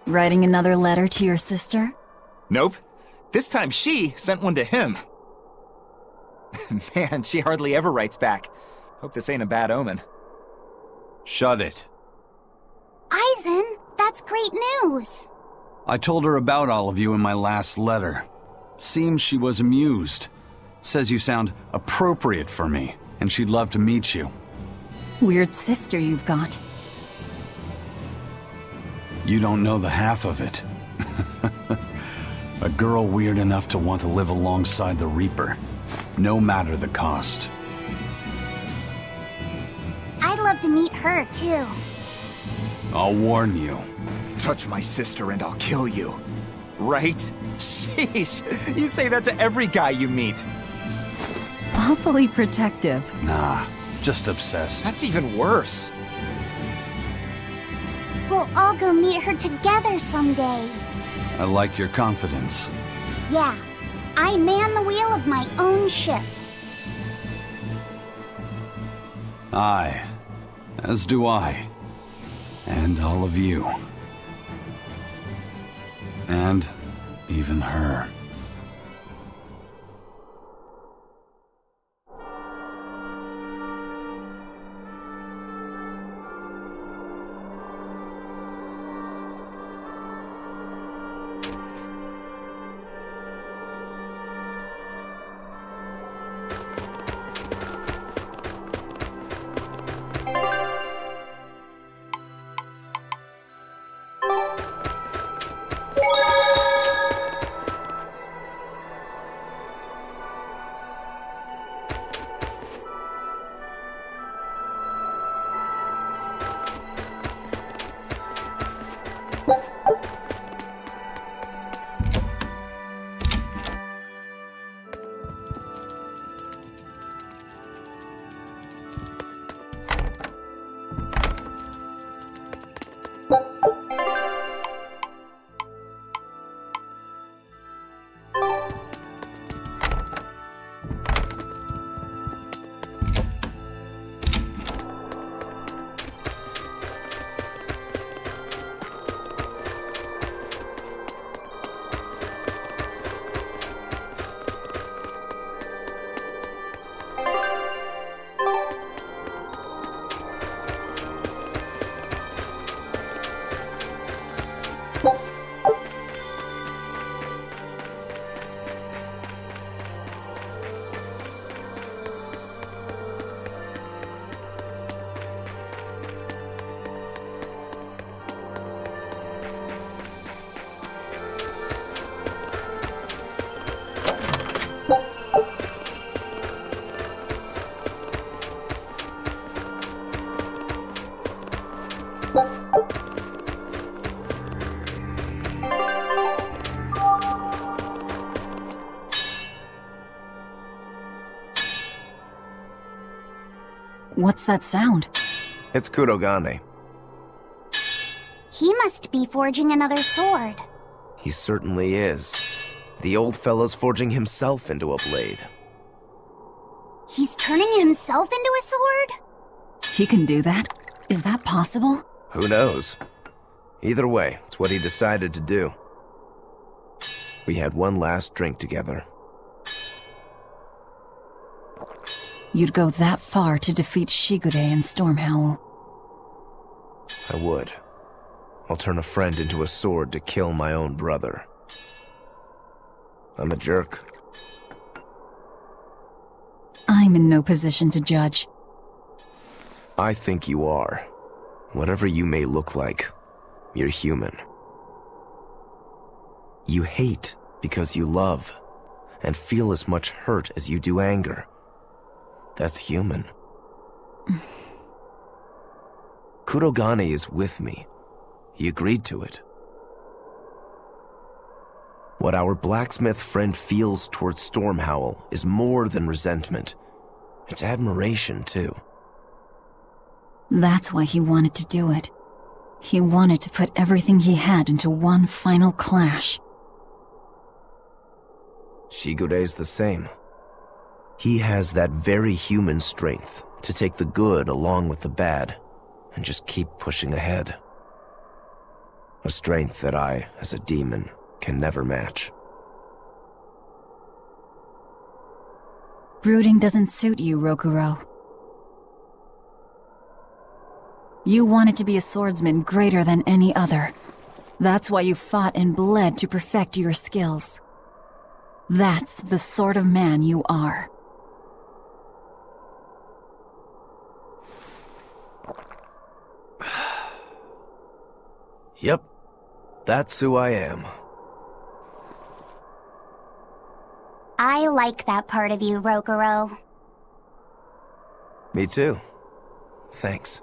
Writing another letter to your sister? Nope. This time she sent one to him. Man, she hardly ever writes back. Hope this ain't a bad omen. Shut it. Aizen, that's great news. I told her about all of you in my last letter. Seems she was amused. Says you sound appropriate for me, and she'd love to meet you. Weird sister you've got. You don't know the half of it. A girl weird enough to want to live alongside the Reaper, no matter the cost. I'd love to meet her, too. I'll warn you. Touch my sister and I'll kill you. Right? Sheesh, you say that to every guy you meet. Awfully protective. Nah, just obsessed. That's even worse. We'll all go meet her together someday. I like your confidence. Yeah, I man the wheel of my own ship. Aye, as do I. And all of you. And even her. What's that sound? It's Kurogane. He must be forging another sword. He certainly is. The old fellow's forging himself into a blade. He's turning himself into a sword? He can do that? Is that possible? Who knows? Either way, it's what he decided to do. We had one last drink together. You'd go that far to defeat Shigure and Stormhowl. I would. I'll turn a friend into a sword to kill my own brother. I'm a jerk. I'm in no position to judge. I think you are. Whatever you may look like, you're human. You hate because you love, and feel as much hurt as you do anger. That's human. Kurogane is with me. He agreed to it. What our blacksmith friend feels towards Stormhowl is more than resentment. It's admiration, too. That's why he wanted to do it. He wanted to put everything he had into one final clash. Shigure's the same. He has that very human strength to take the good along with the bad and just keep pushing ahead. A strength that I, as a demon, can never match. Brooding doesn't suit you, Rokuro. You wanted to be a swordsman greater than any other. That's why you fought and bled to perfect your skills. That's the sort of man you are. Yep, that's who I am. I like that part of you, Rokuro. Me too. Thanks.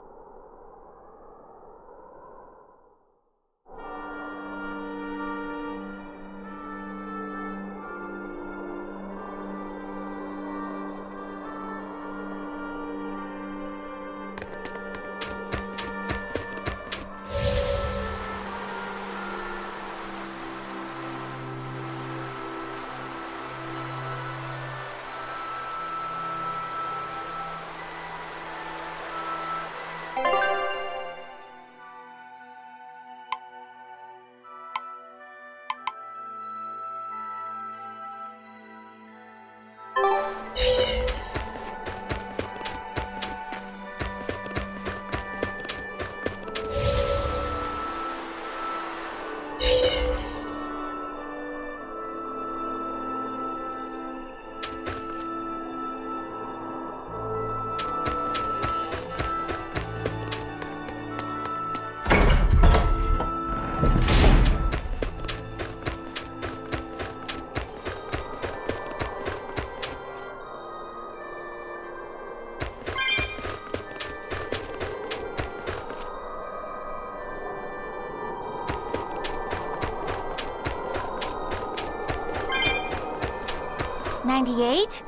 $98,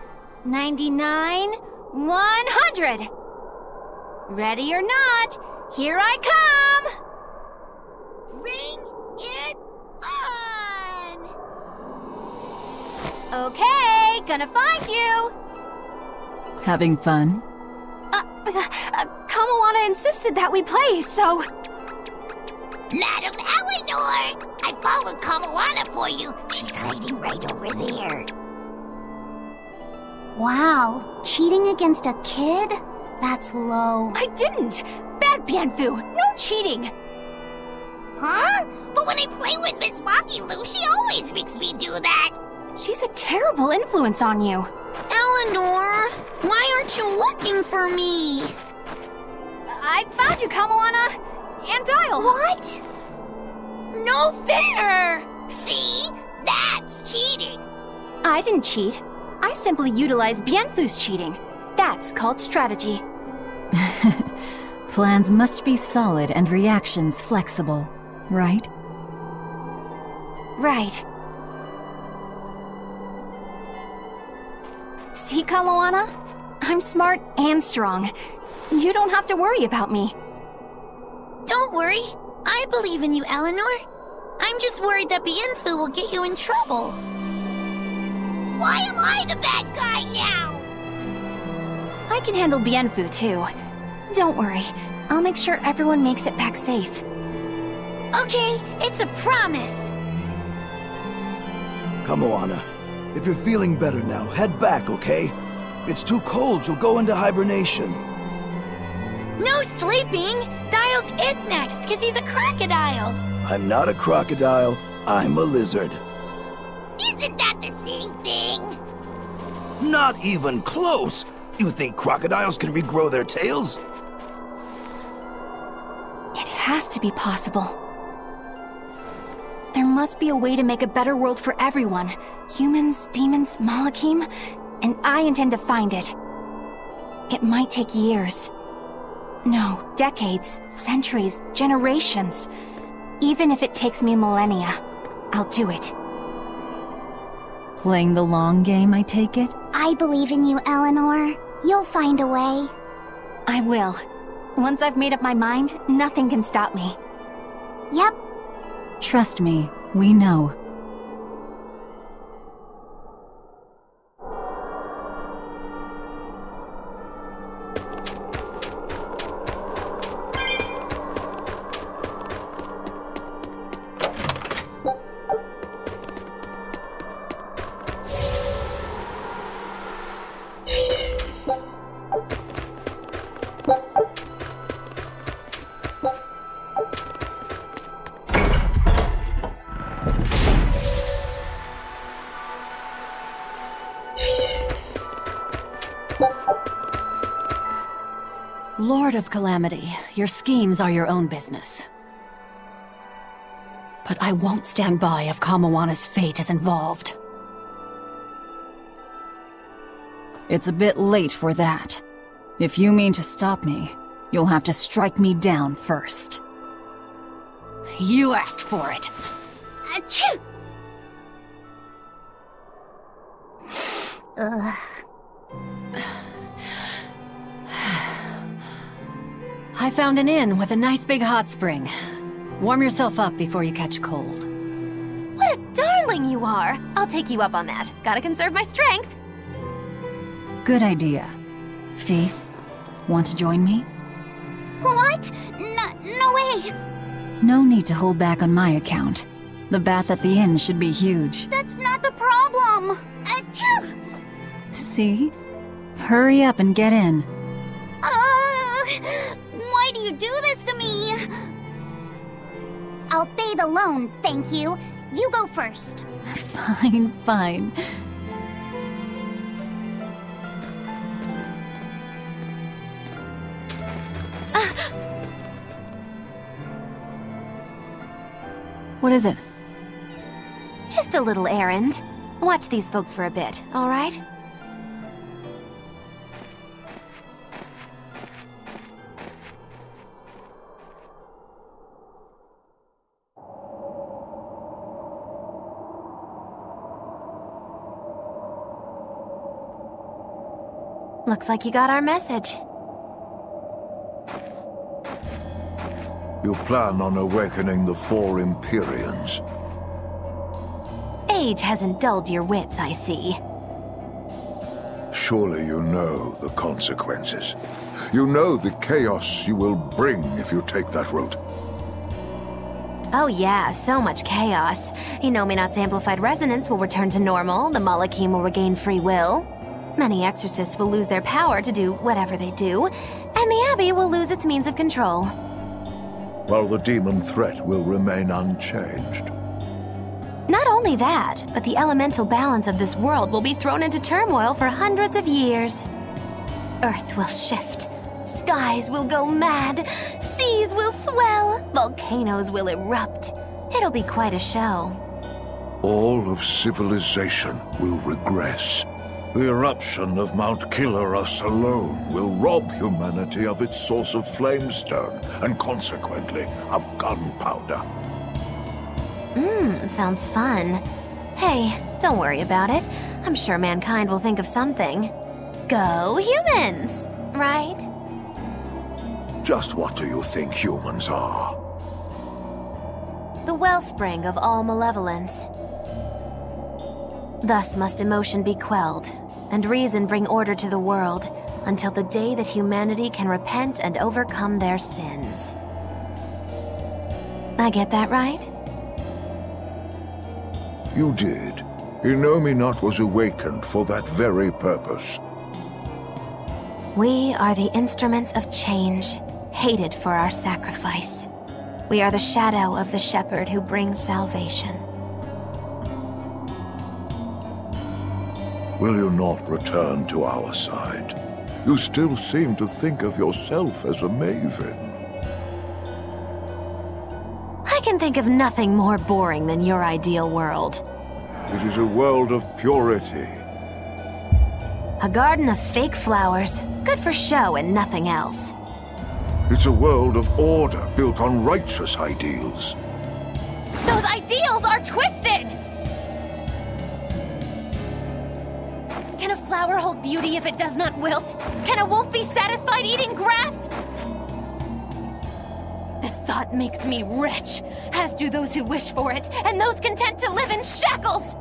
$99, $100. Ready or not, here I come! Bring it on! Okay, gonna find you! Having fun? Kamawana insisted that we play, so... Madam Eleanor! I followed Kamawana for you. She's hiding right over there. Wow, cheating against a kid? That's low. I didn't! Bad Bienfu! No cheating! Huh? But when I play with Miss Makilu, she always makes me do that. She's a terrible influence on you. Eleanor, why aren't you looking for me? I found you, Kamawana! And Dial! What? No fair! See? That's cheating. I didn't cheat. I simply utilized Bienfu's cheating. That's called strategy. Plans must be solid and reactions flexible, right? Right. See, Kamawana? I'm smart and strong. You don't have to worry about me. Don't worry. I believe in you, Eleanor. I'm just worried that Bienfu will get you in trouble. Why am I the bad guy now? I can handle Bienfu, too. Don't worry. I'll make sure everyone makes it back safe. Okay, it's a promise. Kamawana, if you're feeling better now, head back, okay? It's too cold, you'll go into hibernation. No sleeping! Dial's it next, because he's a crocodile. I'm not a crocodile, I'm a lizard. Isn't that the same thing? Not even close! You think crocodiles can regrow their tails? It has to be possible. There must be a way to make a better world for everyone. Humans, demons, Malakim, and I intend to find it. It might take years. No, decades, centuries, generations. Even if it takes me millennia, I'll do it. Playing the long game, I take it? I believe in you, Eleanor. You'll find a way. I will. Once I've made up my mind, nothing can stop me. Yep. Trust me, we know. Lord of Calamity, your schemes are your own business. But I won't stand by if Kamawana's fate is involved. It's a bit late for that. If you mean to stop me, you'll have to strike me down first. You asked for it. Achoo! I found an inn with a nice big hot spring. Warm yourself up before you catch cold. What a darling you are! I'll take you up on that. Gotta conserve my strength. Good idea. Fee, want to join me? What? No way! No need to hold back on my account. The bath at the inn should be huge. That's not the problem! Achoo! See? Hurry up and get in. Why do you do this to me? I'll bathe alone, thank you. You go first. Fine, fine. What is it? Just a little errand. Watch these folks for a bit, all right? Looks like you got our message. You plan on awakening the 4 Empyreans. Age hasn't dulled your wits, I see. Surely you know the consequences. You know the chaos you will bring if you take that route. Oh yeah, so much chaos. Inominat's amplified resonance will return to normal, the Malachim will regain free will. Many exorcists will lose their power to do whatever they do, and the Abbey will lose its means of control. While the demon threat will remain unchanged. Not only that, but the elemental balance of this world will be thrown into turmoil for hundreds of years. Earth will shift, skies will go mad, seas will swell, volcanoes will erupt. It'll be quite a show. All of civilization will regress. The eruption of Mount Killerus alone will rob humanity of its source of flamestone, and consequently, of gunpowder. Sounds fun. Hey, don't worry about it. I'm sure mankind will think of something. Go humans, right? Just what do you think humans are? The wellspring of all malevolence. Thus must emotion be quelled, and reason bring order to the world, until the day that humanity can repent and overcome their sins. I get that right? You did. Inominat was awakened for that very purpose. We are the instruments of change, hated for our sacrifice. We are the shadow of the shepherd who brings salvation. Will you not return to our side? You still seem to think of yourself as a maven. I can think of nothing more boring than your ideal world. It is a world of purity. A garden of fake flowers, good for show and nothing else. It's a world of order built on righteous ideals. Those ideals are twisted! flower hold beauty if it does not wilt? Can a wolf be satisfied eating grass? The thought makes me rich, as do those who wish for it, and those content to live in shackles!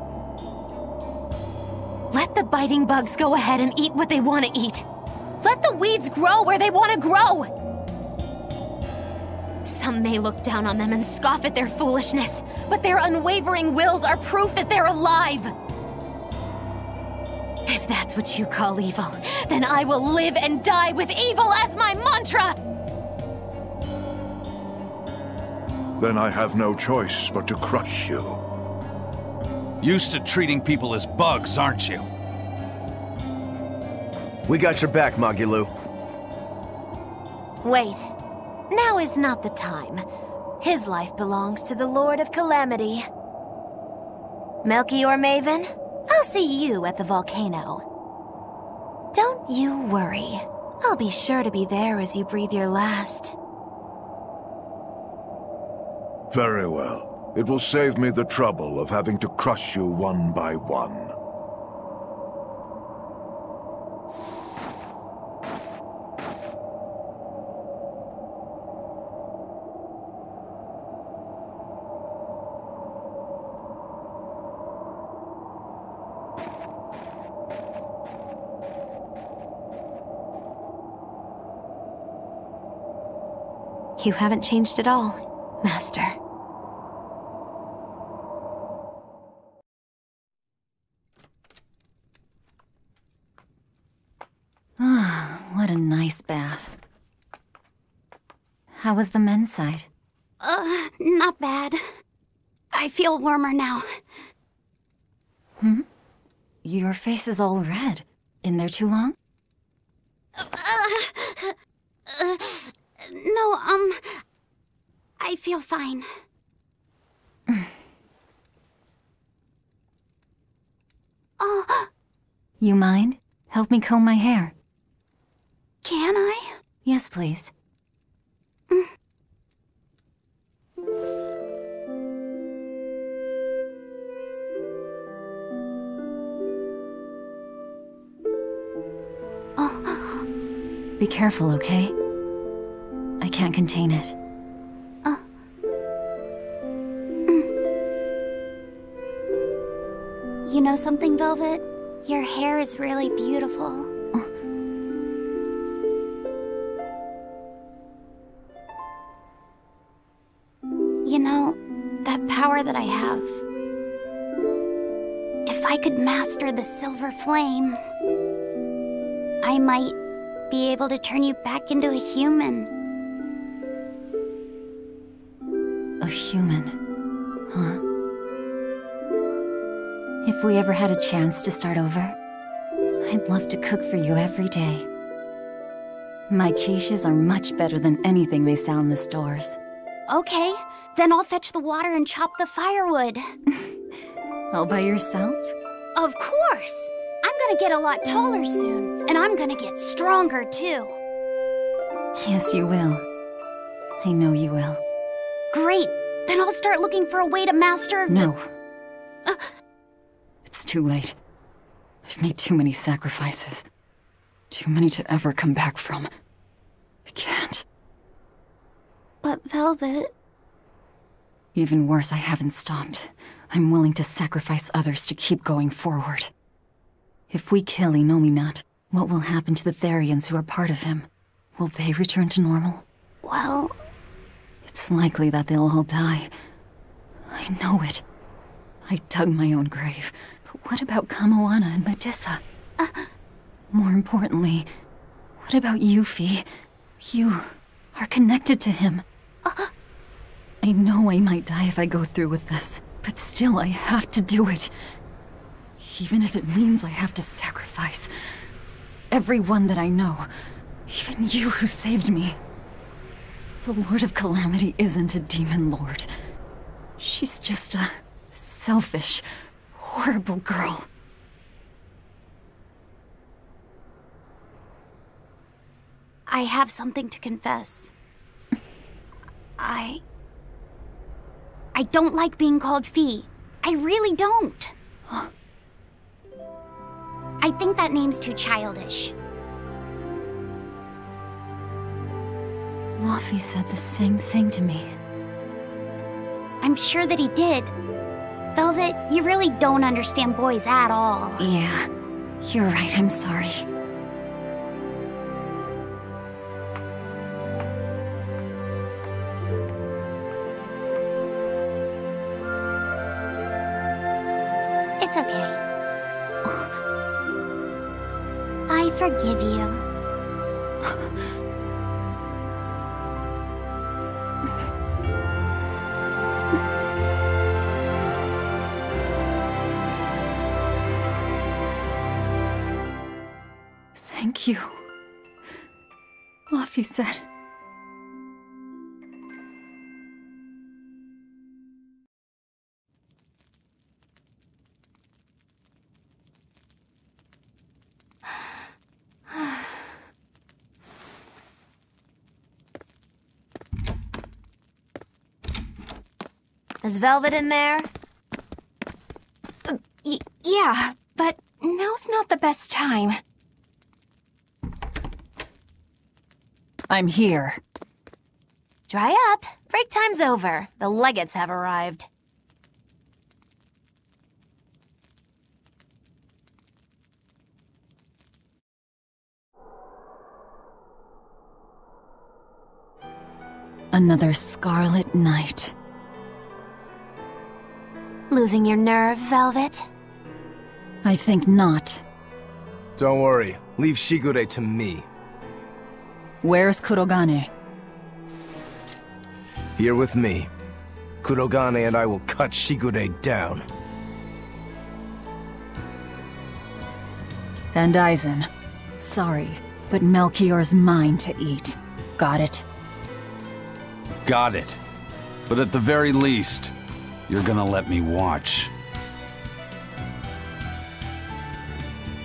Let the biting bugs go ahead and eat what they want to eat. Let the weeds grow where they want to grow! Some may look down on them and scoff at their foolishness, but their unwavering wills are proof that they're alive! If that's what you call evil, then I will live and die with evil as my mantra! Then I have no choice but to crush you. Used to treating people as bugs, aren't you? We got your back, Magilu. Wait. Now is not the time. His life belongs to the Lord of Calamity. Melchior Maven, I'll see you at the volcano. Don't you worry. I'll be sure to be there as you breathe your last. Very well. It will save me the trouble of having to crush you one by one. You haven't changed at all, Master. What a nice bath. How was the men's side? Not bad. I feel warmer now. Your face is all red. In there too long? No, I feel fine. You mind? Help me comb my hair. Can I? Yes, please. Be careful, okay? I can't contain it. You know something, Velvet? Your hair is really beautiful. You know, that power that I have... If I could master the silver flame... I might be able to turn you back into a human. A human, huh? If we ever had a chance to start over, I'd love to cook for you every day. My quiches are much better than anything they sell in the stores. Okay, then I'll fetch the water and chop the firewood. All by yourself? Of course! I'm gonna get a lot taller soon, and I'm gonna get stronger too. Yes, you will. I know you will. Great! Then I'll start looking for a way to master... No. It's too late. I've made too many sacrifices. Too many to ever come back from. I can't. But Velvet... Even worse, I haven't stopped. I'm willing to sacrifice others to keep going forward. If we kill FlamingGnat, what will happen to the Therians who are part of him? Will they return to normal? Well... It's likely that they'll all die. I know it. I dug my own grave. But what about Kamoana and Medissa? More importantly, what about you, Fee? You are connected to him. I know I might die if I go through with this, but still I have to do it. Even if it means I have to sacrifice everyone that I know, even you who saved me. The Lord of Calamity isn't a demon lord. She's just a selfish, horrible girl. I have something to confess. I don't like being called Fee. I really don't. I think that name's too childish. Luffy said the same thing to me. I'm sure that he did. Velvet, you really don't understand boys at all. Yeah, you're right, I'm sorry. It's okay. I forgive you. Thank you. Luffy said. Is Velvet in there? Yeah, but now's not the best time. I'm here. Dry up. Break time's over. The Legates have arrived. Another scarlet night. Losing your nerve, Velvet? I think not. Don't worry. Leave Shigure to me. Where's Kurogane? Here with me. Kurogane and I will cut Shigure down. And Aizen. Sorry, but Melchior's mine to eat. Got it? Got it. But at the very least, you're gonna let me watch.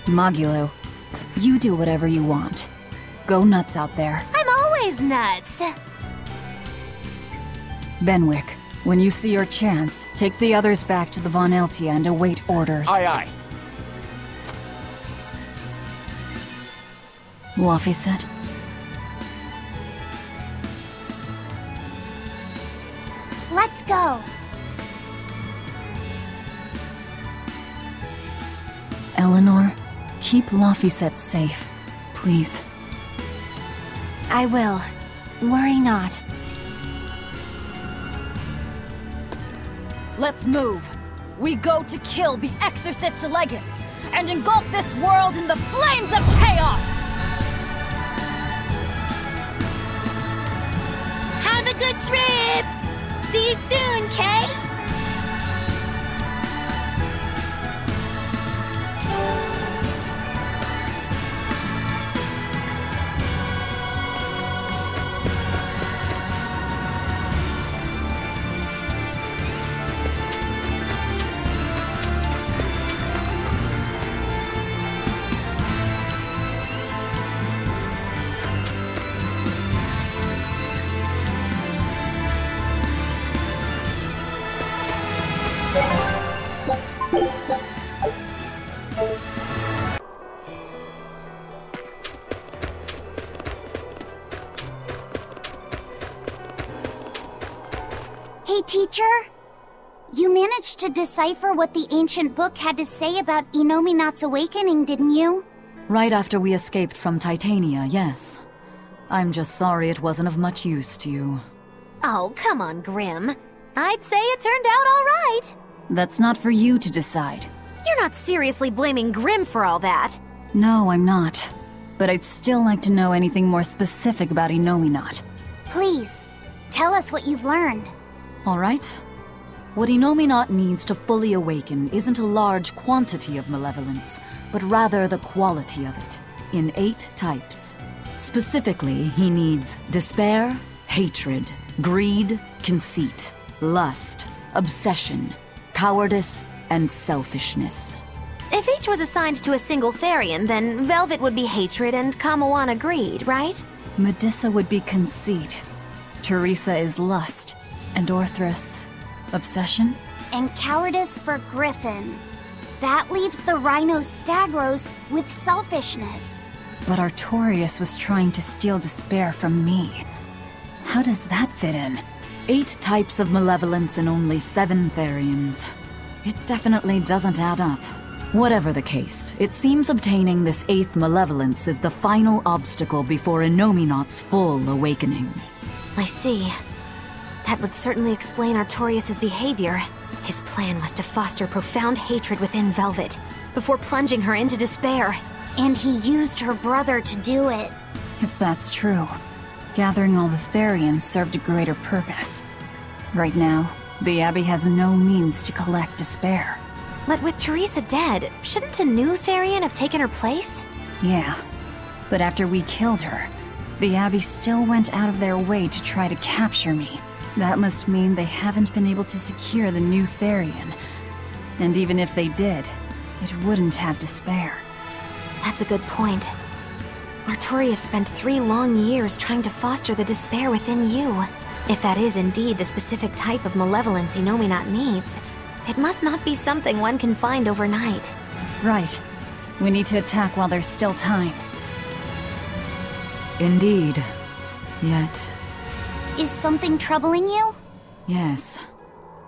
Magilo, you do whatever you want. Go nuts out there. I'm always nuts! Benwick, when you see your chance, take the others back to the Von Eltia and await orders. Aye, aye. Luffy said. Let's go. Eleanor, keep Laphicet safe, please. I will. Worry not. Let's move. We go to kill the Exorcist Legates and engulf this world in the flames of chaos! Have a good trip! See you soon, Kay! Hey, teacher? You managed to decipher what the ancient book had to say about Inominat's awakening, didn't you? Right after we escaped from Titania, yes. I'm just sorry it wasn't of much use to you. Oh, come on, Grim. I'd say it turned out all right. That's not for you to decide. You're not seriously blaming Grim for all that. No, I'm not. But I'd still like to know anything more specific about Inominat. Please, tell us what you've learned. Alright. What Inominat needs to fully awaken isn't a large quantity of malevolence, but rather the quality of it, in 8 types. Specifically, he needs despair, hatred, greed, conceit, lust, obsession, cowardice, and selfishness. If each was assigned to a single Therian, then Velvet would be hatred and Kamawana greed, right? Medusa would be conceit. Teresa is lust. And Orthrus, obsession? And cowardice for Griffin. That leaves the Rhino-Stagros with selfishness. But Artorius was trying to steal despair from me. How does that fit in? 8 types of malevolence and only 7 Therians. It definitely doesn't add up. Whatever the case, it seems obtaining this 8th malevolence is the final obstacle before Innominat's full awakening. I see. That would certainly explain Artorius' behavior. His plan was to foster profound hatred within Velvet, before plunging her into despair. And he used her brother to do it. If that's true, gathering all the Therians served a greater purpose. Right now, the Abbey has no means to collect despair. But with Teresa dead, shouldn't a new Therian have taken her place? Yeah, but after we killed her, the Abbey still went out of their way to try to capture me. That must mean they haven't been able to secure the new Therian. And even if they did, it wouldn't have despair. That's a good point. Artorius spent 3 long years trying to foster the despair within you. If that is indeed the specific type of malevolence Innominat needs, it must not be something one can find overnight. Right. We need to attack while there's still time. Indeed. Yet... Is something troubling you? Yes.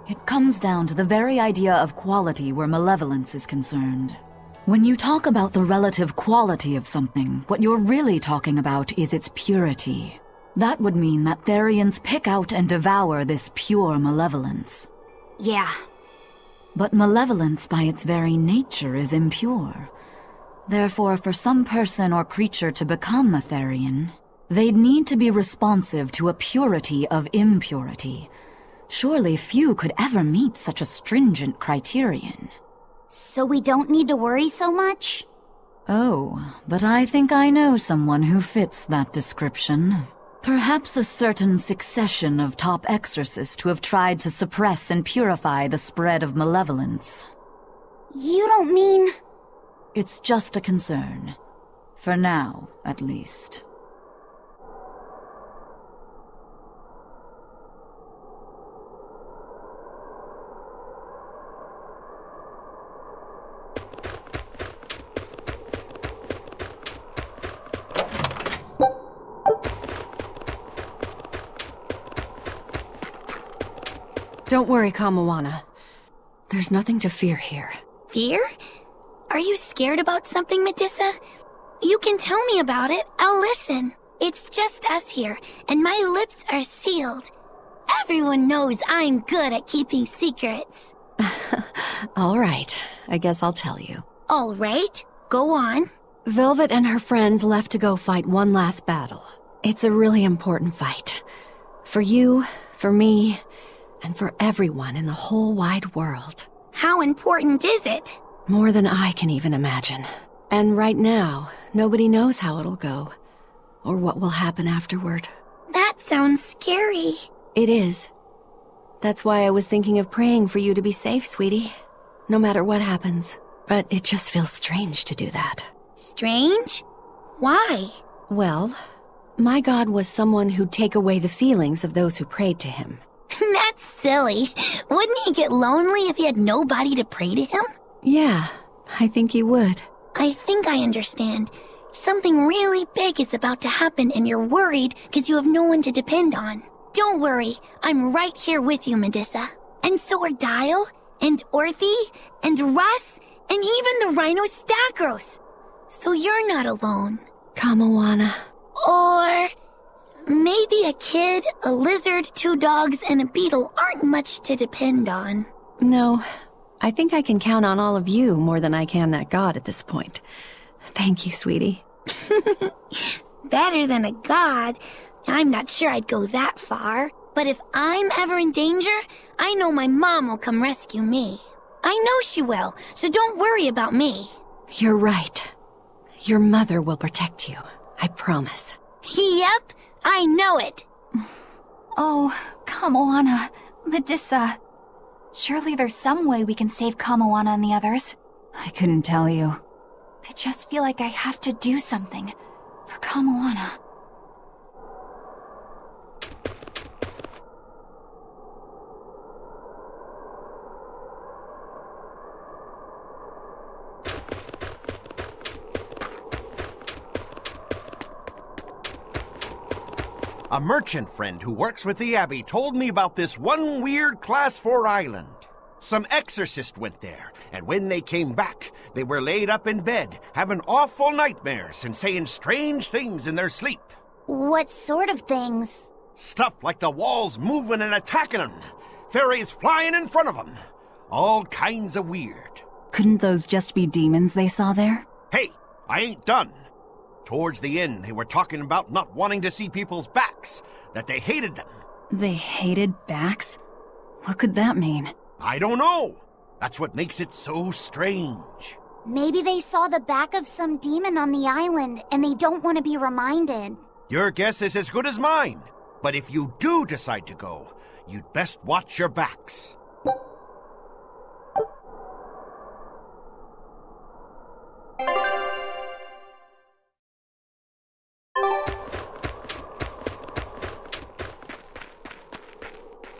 It comes down to the very idea of quality where malevolence is concerned. When you talk about the relative quality of something, what you're really talking about is its purity. That would mean that Therians pick out and devour this pure malevolence. Yeah. But malevolence by its very nature is impure. Therefore, for some person or creature to become a Therian, they'd need to be responsive to a purity of impurity. Surely few could ever meet such a stringent criterion. So we don't need to worry so much? Oh, but I think I know someone who fits that description. Perhaps a certain succession of top exorcists who have tried to suppress and purify the spread of malevolence. You don't mean... It's just a concern. For now, at least. Don't worry, Kamawana. There's nothing to fear here. Fear? Are you scared about something, Medusa? You can tell me about it. I'll listen. It's just us here, and my lips are sealed. Everyone knows I'm good at keeping secrets. All right, I guess I'll tell you. All right, go on. Velvet and her friends left to go fight one last battle. It's a really important fight. For you, for me, and for everyone in the whole wide world. How important is it? More than I can even imagine. And right now, nobody knows how it'll go, or what will happen afterward. That sounds scary. It is. That's why I was thinking of praying for you to be safe, sweetie. No matter what happens. But it just feels strange to do that. Strange? Why? Well, my god was someone who'd take away the feelings of those who prayed to him. That's silly. Wouldn't he get lonely if he had nobody to pray to him? Yeah, I think he would. I think I understand. Something really big is about to happen and you're worried because you have no one to depend on. Don't worry, I'm right here with you, Medusa. And so are Dial, and Orthy, and Russ, and even the Rhino-Stagros. So you're not alone. Kamawana. Or... maybe a kid, a lizard, 2 dogs, and a beetle aren't much to depend on. No, I think I can count on all of you more than I can that god at this point. Thank you, sweetie. Better than a god. I'm not sure I'd go that far. But if I'm ever in danger, I know my mom will come rescue me. I know she will, so don't worry about me. You're right. Your mother will protect you. I promise. Yep, I know it. Oh, Kamawana, Medusa. Surely there's some way we can save Kamawana and the others. I couldn't tell you. I just feel like I have to do something for Kamawana. A merchant friend who works with the Abbey told me about this one weird Class 4 island. Some exorcist went there, and when they came back, they were laid up in bed, having awful nightmares and saying strange things in their sleep. What sort of things? Stuff like the walls moving and attacking them. Fairies flying in front of them. All kinds of weird. Couldn't those just be demons they saw there? Hey, I ain't done. Towards the end, they were talking about not wanting to see people's backs, that they hated them. They hated backs? What could that mean? I don't know. That's what makes it so strange. Maybe they saw the back of some demon on the island, and they don't want to be reminded. Your guess is as good as mine. But if you do decide to go, you'd best watch your backs.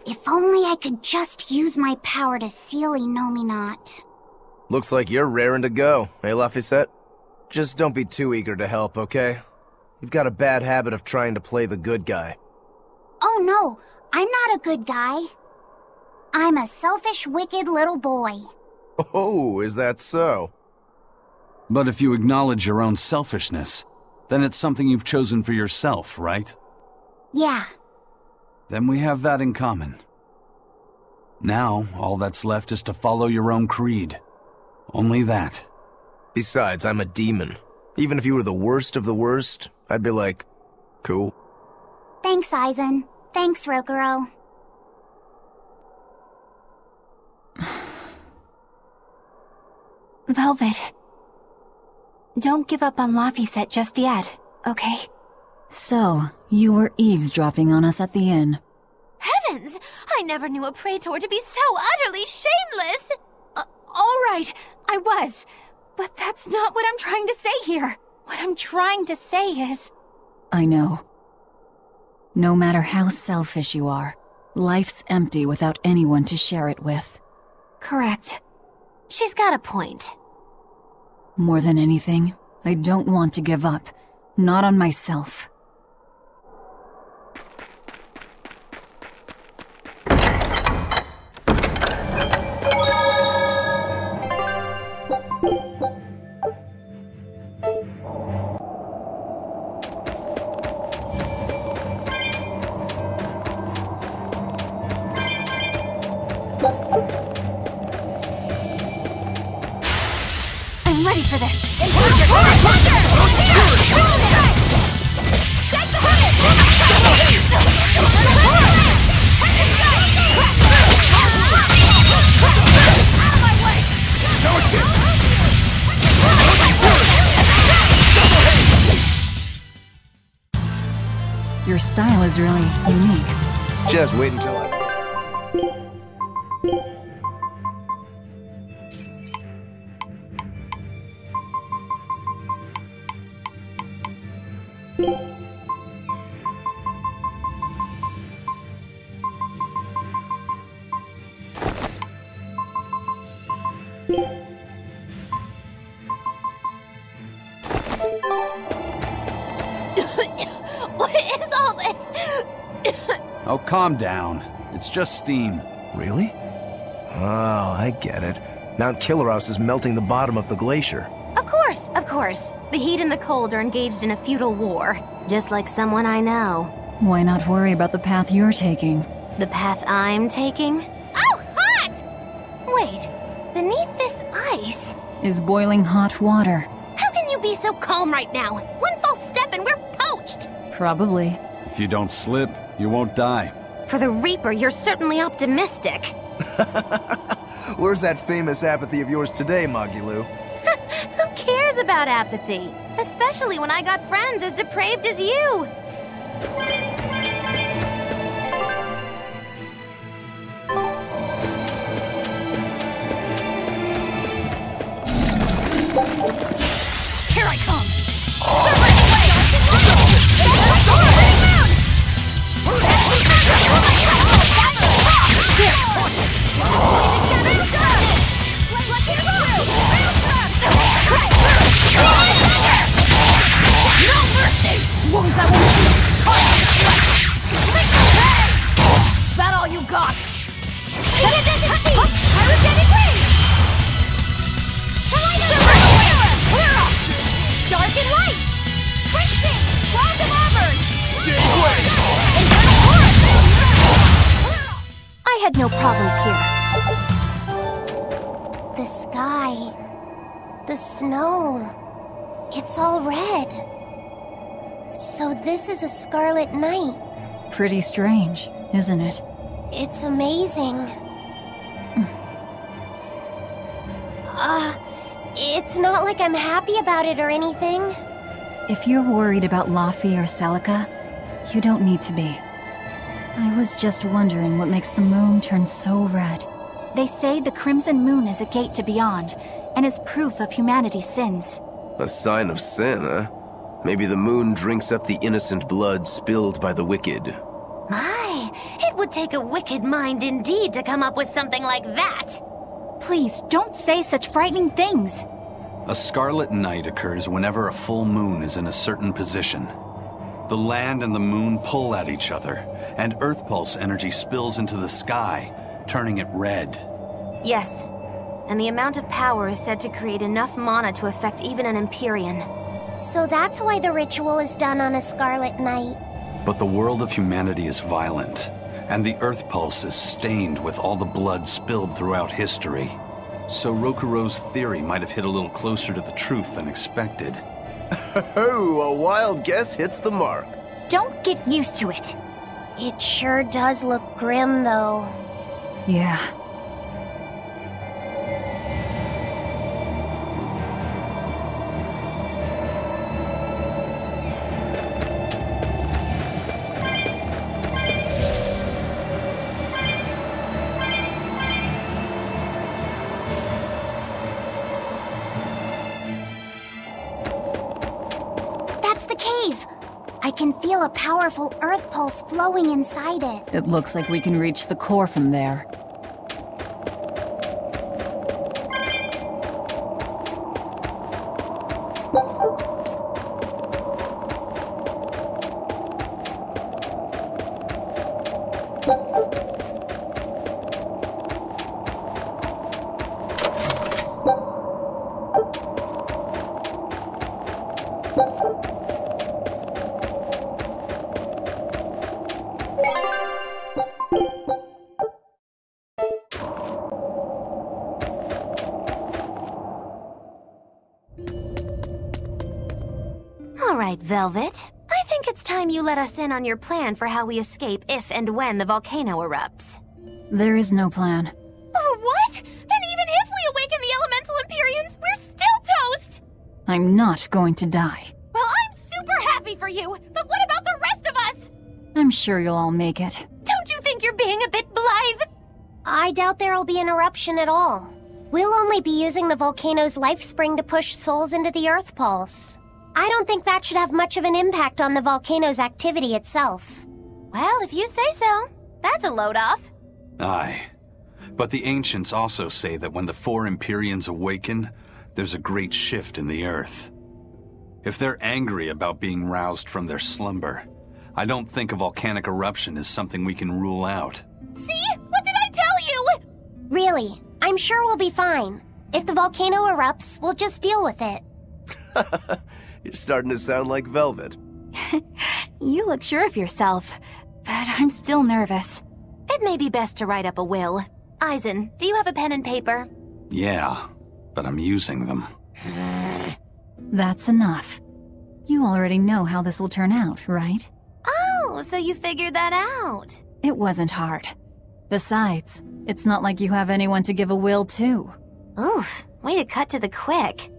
If only I could just use my power to seal Inominat. Looks like you're raring to go, eh, Laphicet? Just don't be too eager to help, okay? You've got a bad habit of trying to play the good guy. Oh no, I'm not a good guy. I'm a selfish, wicked little boy. Oh, is that so? But if you acknowledge your own selfishness, then it's something you've chosen for yourself, right? Yeah. Then we have that in common. Now, all that's left is to follow your own creed. Only that. Besides, I'm a demon. Even if you were the worst of the worst, I'd be like, cool. Thanks, Aizen. Thanks, Rokuro. Velvet. Don't give up on Laphicet just yet, okay? So, you were eavesdropping on us at the inn. Heavens! I never knew a praetor to be so utterly shameless! All right, I was. But that's not what I'm trying to say here. What I'm trying to say is... I know. No matter how selfish you are, life's empty without anyone to share it with. Correct. She's got a point. More than anything, I don't want to give up. Not on myself. I'm ready for this. Your style is really unique. Just wait until I... What is all this? Oh, calm down. It's just steam. Really? Oh, I get it. Mount Killerhouse is melting the bottom of the glacier. Of course. The heat and the cold are engaged in a futile war. Just like someone I know. Why not worry about the path you're taking? The path I'm taking? Oh, hot! Wait, beneath this ice... Is boiling hot water. How can you be so calm right now? One false step and we're poached! Probably. If you don't slip, you won't die. For the Reaper, you're certainly optimistic. Where's that famous apathy of yours today, Magilu? Who cares about apathy? Especially when I got friends as depraved as you. Here I come! No mercy! Wounds that won't heal! had no problems here. The sky. The snow. It's all red. So this is a scarlet night. Pretty strange, isn't it? It's amazing. It's not like I'm happy about it or anything. If you're worried about Laffy or Celica, you don't need to be. I was just wondering what makes the moon turn so red. They say the Crimson Moon is a gate to beyond, and is proof of humanity's sins. A sign of sin, huh? Maybe the moon drinks up the innocent blood spilled by the wicked. My, it would take a wicked mind indeed to come up with something like that. Please, don't say such frightening things. A scarlet night occurs whenever a full moon is in a certain position. The land and the moon pull at each other, and Earth Pulse energy spills into the sky, turning it red. Yes, and the amount of power is said to create enough mana to affect even an Empyrean. So that's why the ritual is done on a scarlet night. But the world of humanity is violent, and the Earth Pulse is stained with all the blood spilled throughout history. So Rokuro's theory might have hit a little closer to the truth than expected. Oh, a wild guess hits the mark. Don't get used to it. It sure does look grim, though. Yeah. That's the cave! I can feel a powerful Earth Pulse flowing inside it. It looks like we can reach the core from there. All right, Velvet. I think it's time you let us in on your plan for how we escape if and when the volcano erupts. There is no plan. What? Then even if we awaken the Elemental Empyreans, we're still toast! I'm not going to die. Well, I'm super happy for you, but what about the rest of us? I'm sure you'll all make it. Don't you think you're being a bit blithe? I doubt there'll be an eruption at all. We'll only be using the volcano's life spring to push souls into the Earth Pulse. I don't think that should have much of an impact on the volcano's activity itself. Well, if you say so. That's a load off. Aye. But the ancients also say that when the four Empyreans awaken, there's a great shift in the Earth. If they're angry about being roused from their slumber, I don't think a volcanic eruption is something we can rule out. See? What did I tell you? Really, I'm sure we'll be fine. If the volcano erupts, we'll just deal with it. You're starting to sound like Velvet. You look sure of yourself, but I'm still nervous. It may be best to write up a will. Eisen, do you have a pen and paper? Yeah, but I'm using them. That's enough. You already know how this will turn out, right? Oh, so you figured that out. It wasn't hard. Besides, it's not like you have anyone to give a will to. Oof, way to cut to the quick.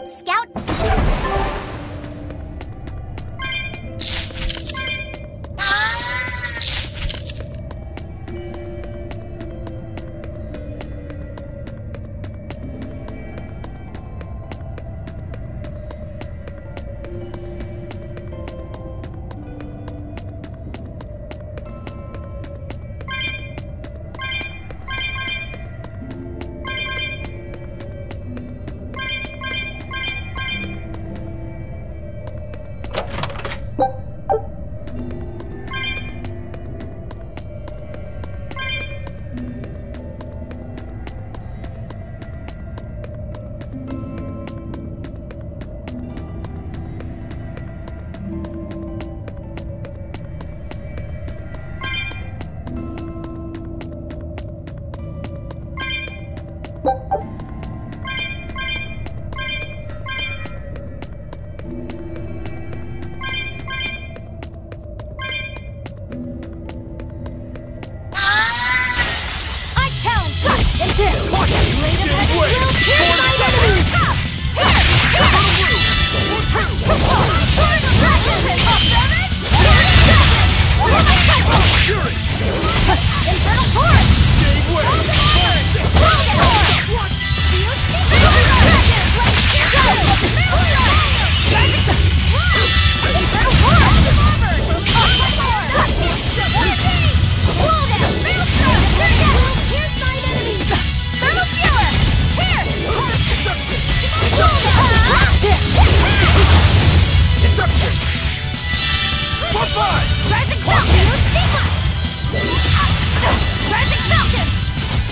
Scout!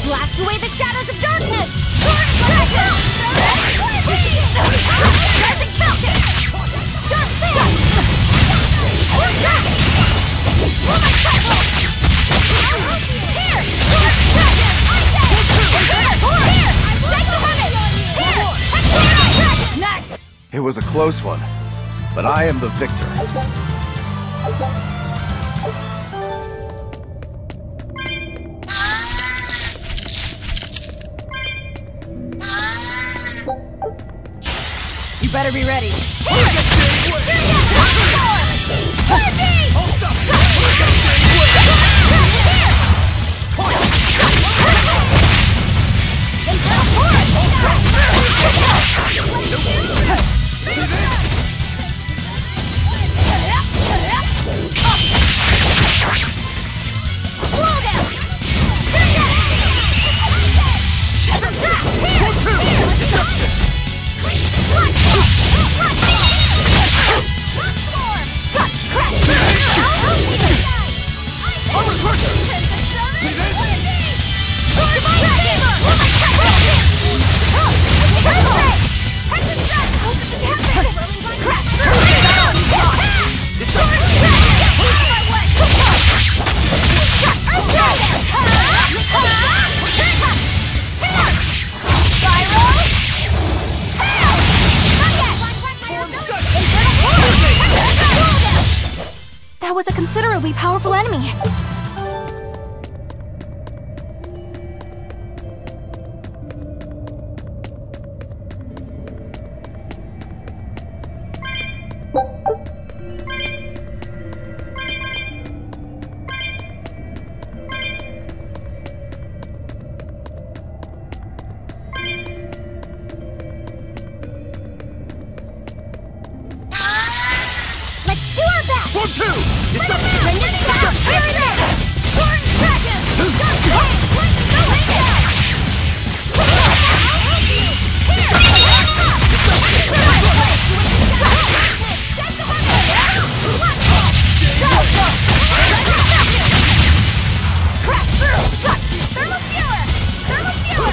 Blast away the shadows of darkness! It was a close one, but I am the victor. You better be ready. That was a considerably powerful enemy. Let's do our best! 1, 2! It's up! Bring it down! Very ready! Sword Dragon! Crash through! Thermal Viewer! Thermal Viewer!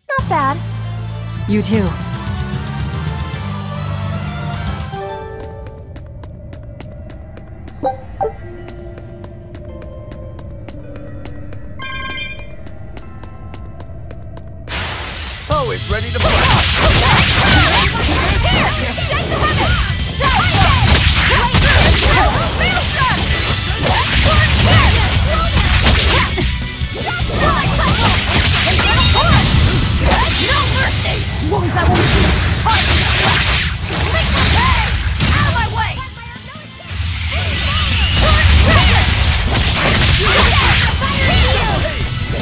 Not bad. You too. Always ready to fight! Wounds that won't shoot! Out of my way!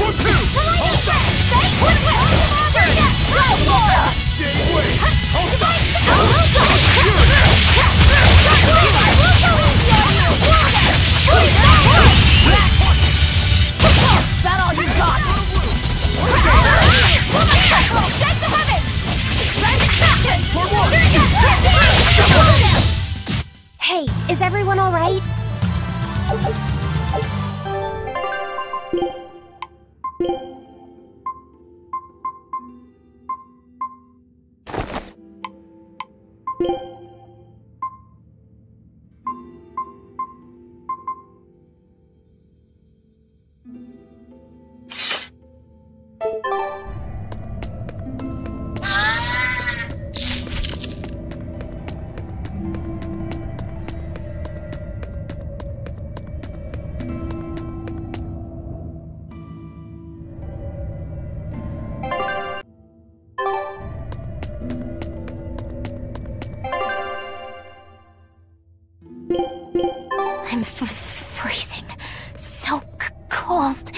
1, 2! That all you got? Take the weapons! Hey, is everyone all right? I'm freezing. So cold.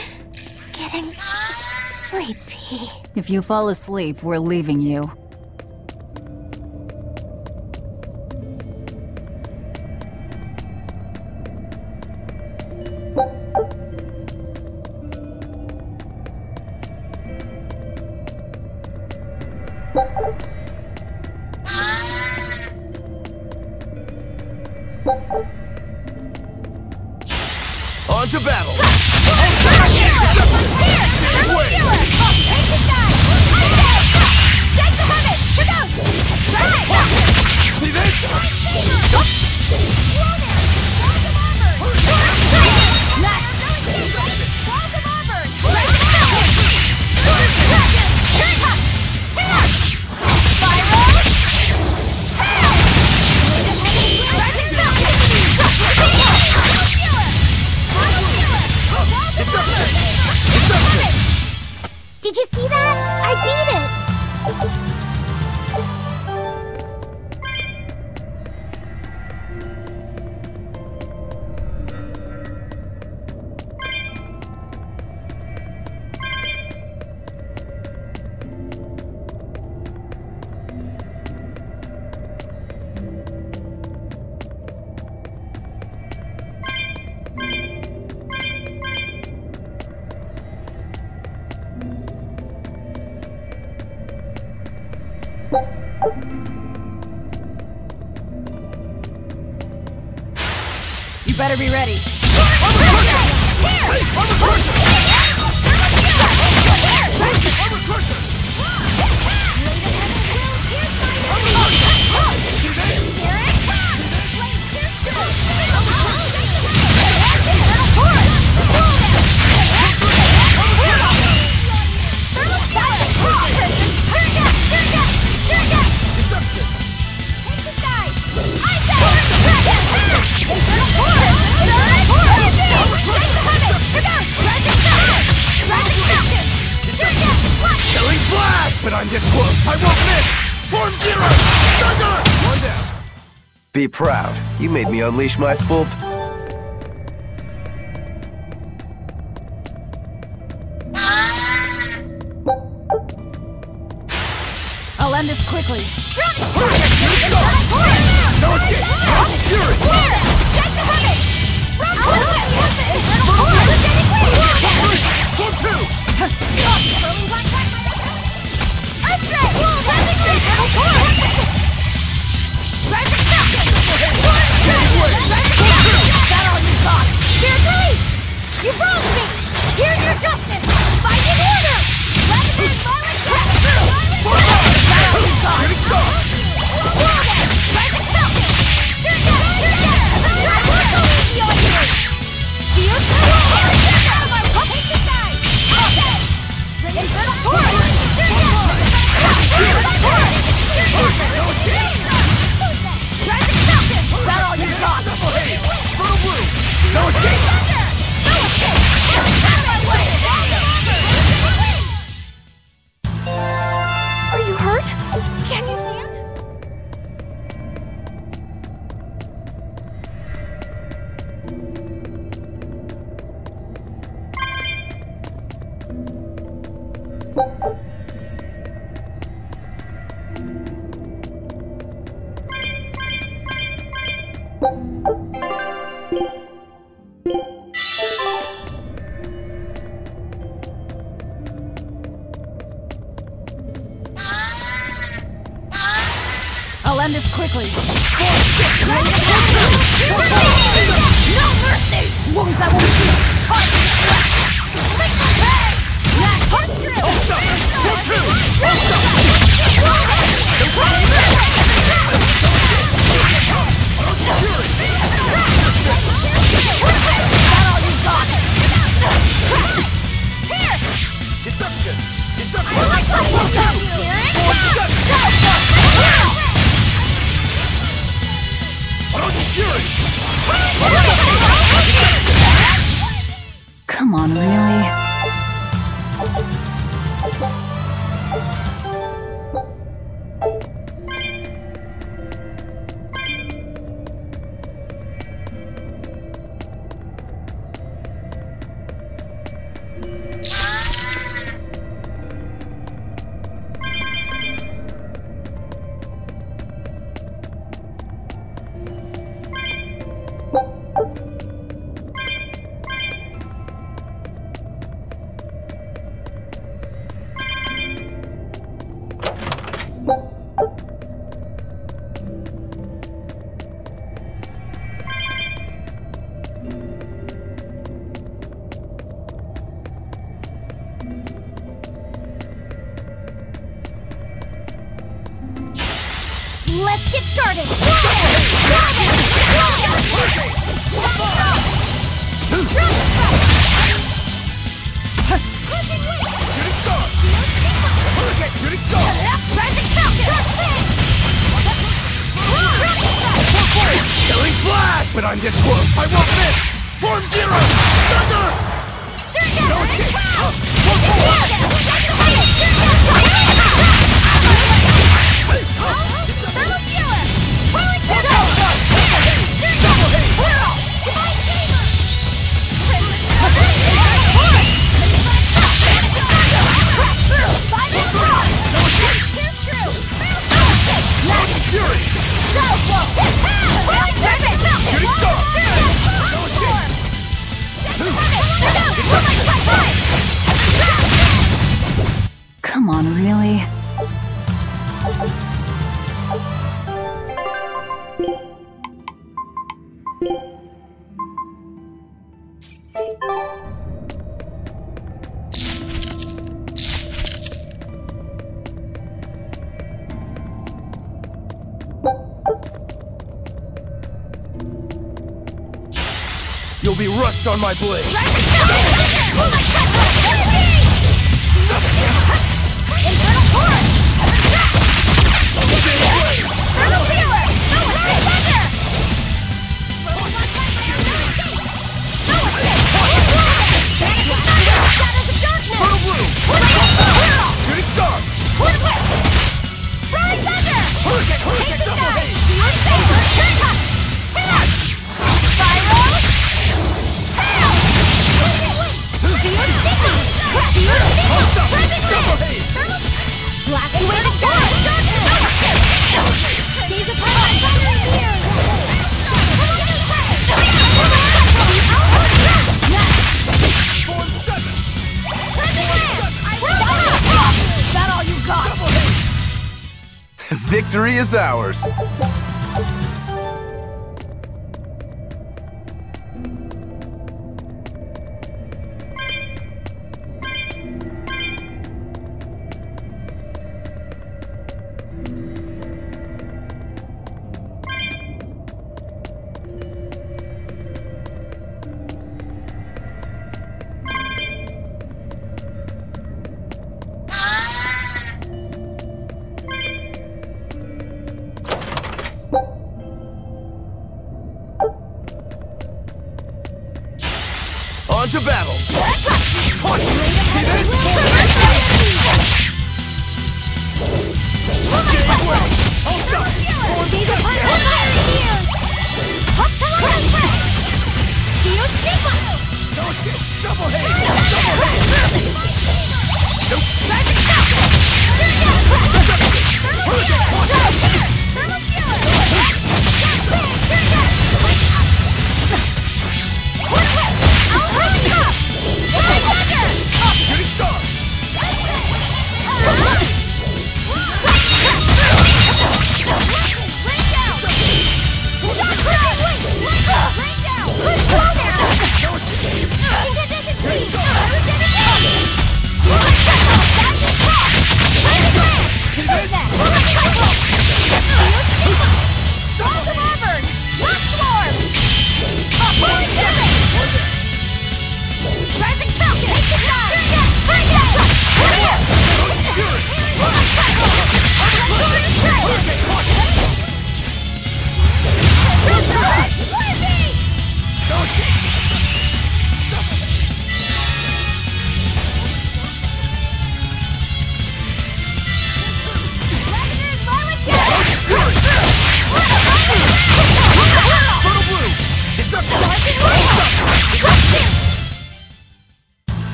Getting sleepy. If you fall asleep, we're leaving you. On to battle! See Did you see that? I beat it! You better be ready. But I'm this close, I won't miss! Form zero! Thunder! One down. Be proud. You made me unleash my full... I'll end this quickly. No escape! Fury! Form two! You wronged me! Here's your justice! Fight in order! Rather than violent death! No escape! Are you hurt? Can you stand? I'll end this quickly. No mercy! Wounds I won't heal. Come on, really? started! Shooting star! Rising Falcon! Killing flash! But I'm this close, I won't miss! Form zero! Thunder! Come on, really? You'll be rust on my blade! Victory is ours! On to battle!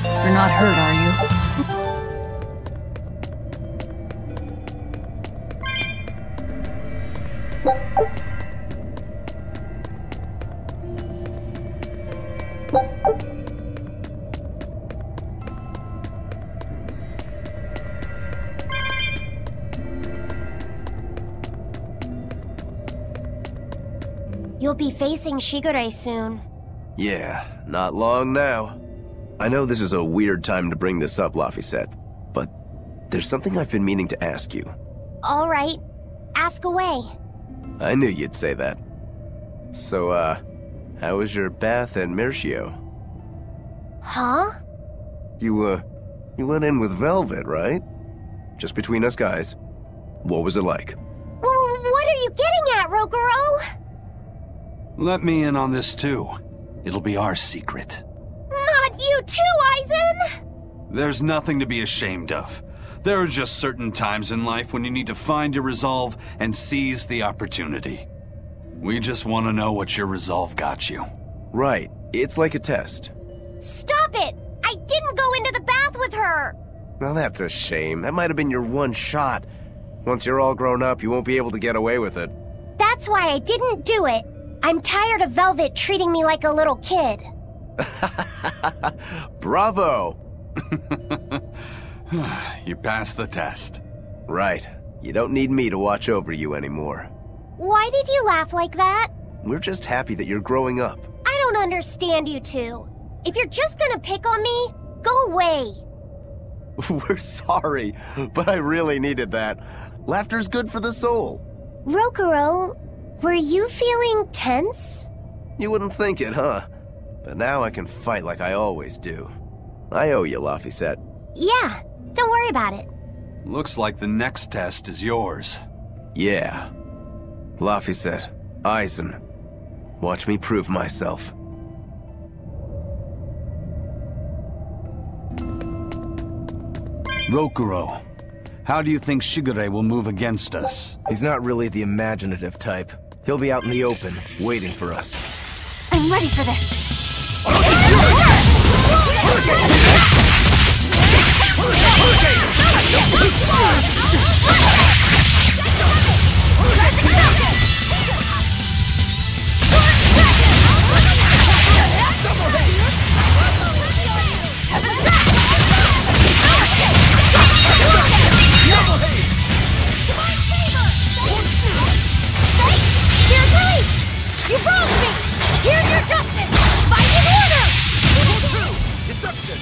You're not hurt, are you? You'll be facing Shigure soon. Yeah, not long now. I know this is a weird time to bring this up, Laphicet, but there's something I've been meaning to ask you. All right, ask away. I knew you'd say that. So, how was your bath at Mercio? Huh? You went in with Velvet, right? Just between us guys. What was it like? What are you getting at, Rokuro? Let me in on this too. It'll be our secret. Not you too, Aizen! There's nothing to be ashamed of. There are just certain times in life when you need to find your resolve and seize the opportunity. We just want to know what your resolve got you. Right. It's like a test. Stop it! I didn't go into the bath with her! Well, that's a shame. That might have been your one shot. Once you're all grown up, you won't be able to get away with it. That's why I didn't do it. I'm tired of Velvet treating me like a little kid. Bravo! You passed the test. Right. You don't need me to watch over you anymore. Why did you laugh like that? We're just happy that you're growing up. I don't understand you two. If you're just gonna pick on me, go away. We're sorry, but I really needed that. Laughter's good for the soul. Rokuro, were you feeling tense? You wouldn't think it, huh? But now I can fight like I always do. I owe you, Laphicet. Yeah, don't worry about it. Looks like the next test is yours. Yeah. Laphicet, Aizen, watch me prove myself. Rokuro, how do you think Shigure will move against us? He's not really the imaginative type. He'll be out in the open, waiting for us. I'm ready for this. You broke me! Here's your justice! Fight in order! Deception!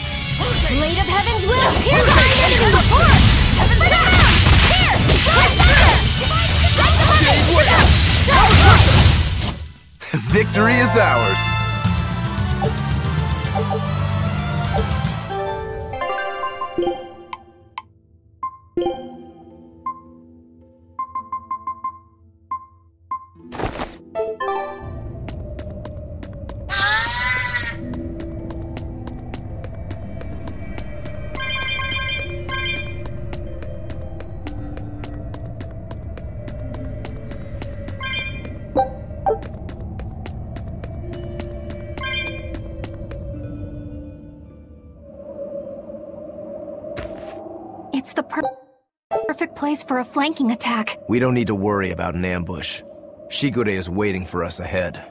Blade of Heaven's will! Here's the enemy support! Heaven's down! Here! Victory is ours! It's the perfect place for a flanking attack. We don't need to worry about an ambush. Shigure is waiting for us ahead.